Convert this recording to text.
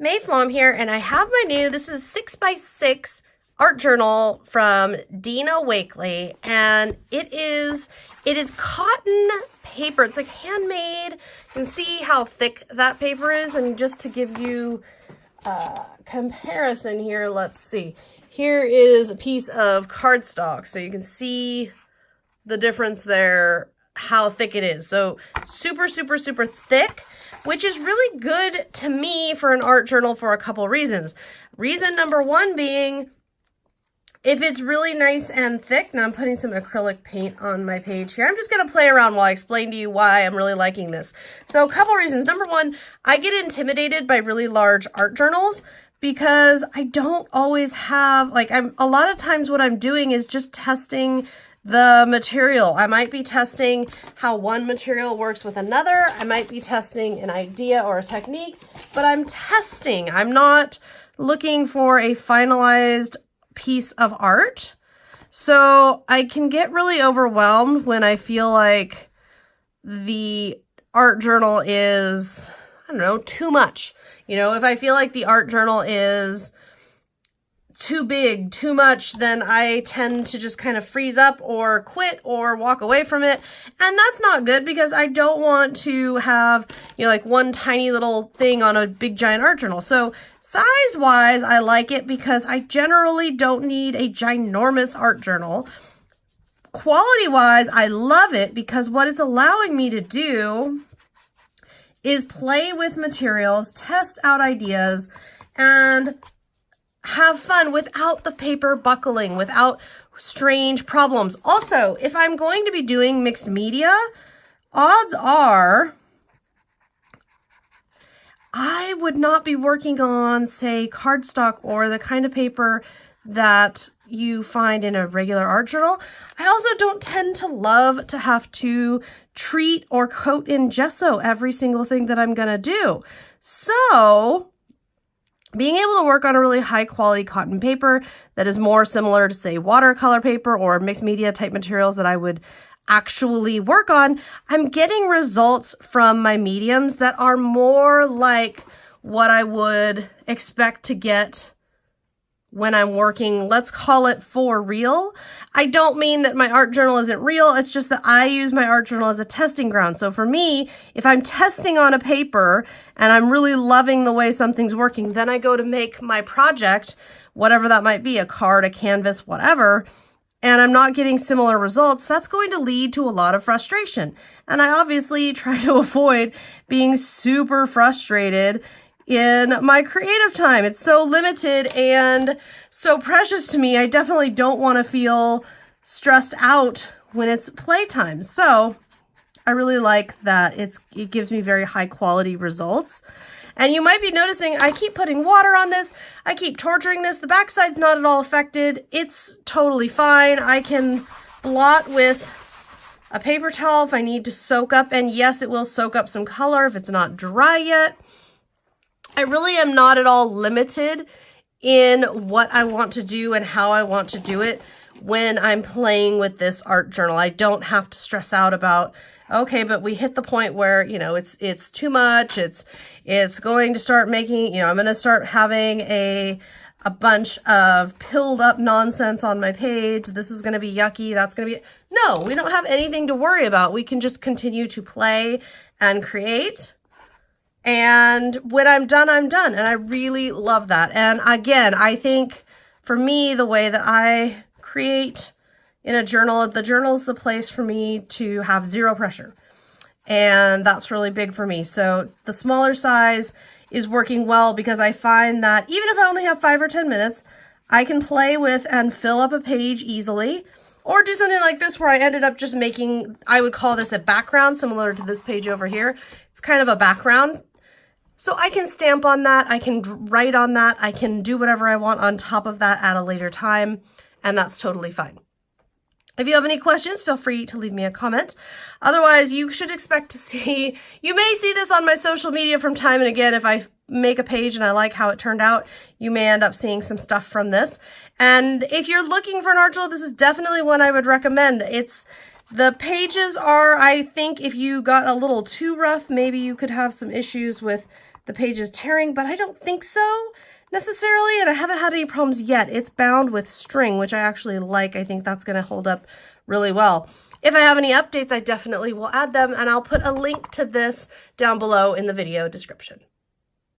Mayflo, I'm here, and I have my new, this is 6x6 art journal from Dina Wakley, and it is cotton paper. It's like handmade. You can see how thick that paper is, and just to give you a comparison here, let's see. Here is a piece of cardstock, so you can see the difference there, how thick it is. So super, super, super thick, which is really good to me for an art journal for a couple reasons. Reason number one being, if it's really nice and thick, now I'm putting some acrylic paint on my page here. I'm just going to play around while I explain to you why I'm really liking this. So a couple reasons. Number one, I get intimidated by really large art journals because I don't always have, like, a lot of times what I'm doing is just testing the material. I might be testing how one material works with another. I might be testing an idea or a technique, but I'm testing. I'm not looking for a finalized piece of art. So I can get really overwhelmed when I feel like the art journal is, I don't know, too much. You know, if I feel like the art journal is too big, too much, then I tend to just kind of freeze up or quit or walk away from it. And that's not good because I don't want to have, you know, like one tiny little thing on a big giant art journal. So size-wise, I like it because I generally don't need a ginormous art journal. Quality-wise, I love it because what it's allowing me to do is play with materials, test out ideas, and have fun without the paper buckling, without strange problems. Also, if I'm going to be doing mixed media, odds are I would not be working on, say, cardstock or the kind of paper that you find in a regular art journal. I also don't tend to love to have to treat or coat in gesso every single thing that I'm gonna do. So being able to work on a really high quality cotton paper that is more similar to, say, watercolor paper or mixed media type materials that I would actually work on, I'm getting results from my mediums that are more like what I would expect to get when I'm working, let's call it for real. I don't mean that my art journal isn't real. It's just that I use my art journal as a testing ground. So for me, if I'm testing on a paper and I'm really loving the way something's working, then I go to make my project, whatever that might be, a card, a canvas, whatever, and I'm not getting similar results, that's going to lead to a lot of frustration. And I obviously try to avoid being super frustrated in my creative time. It's so limited and so precious to me. I definitely don't want to feel stressed out when it's playtime. So I really like that it gives me very high quality results. And you might be noticing I keep putting water on this. I keep torturing this. The backside's not at all affected. It's totally fine. I can blot with a paper towel if I need to soak up. And yes, it will soak up some color if it's not dry yet. I really am not at all limited in what I want to do and how I want to do it when I'm playing with this art journal. I don't have to stress out about, okay, but we hit the point where, you know, it's too much. It's going to start making, you know, I'm going to start having a bunch of pilled up nonsense on my page. This is going to be yucky. That's going to be, no, we don't have anything to worry about. We can just continue to play and create. And when I'm done, I'm done. And I really love that. And again, I think for me, the way that I create in a journal, the journal is the place for me to have zero pressure. And that's really big for me. So the smaller size is working well because I find that even if I only have 5 or 10 minutes, I can play with and fill up a page easily. Or do something like this where I ended up just making, I would call this a background, similar to this page over here. It's kind of a background. So I can stamp on that, I can write on that, I can do whatever I want on top of that at a later time, and that's totally fine. If you have any questions, feel free to leave me a comment. Otherwise, you should expect to see, you may see this on my social media from time and again. If I make a page and I like how it turned out, you may end up seeing some stuff from this. And if you're looking for an art journal, this is definitely one I would recommend. The pages are, I think if you got a little too rough, maybe you could have some issues with the pages tearing, but I don't think so necessarily, and I haven't had any problems yet. It's bound with string, which I actually like. I think that's going to hold up really well. If I have any updates, I definitely will add them, and I'll put a link to this down below in the video description.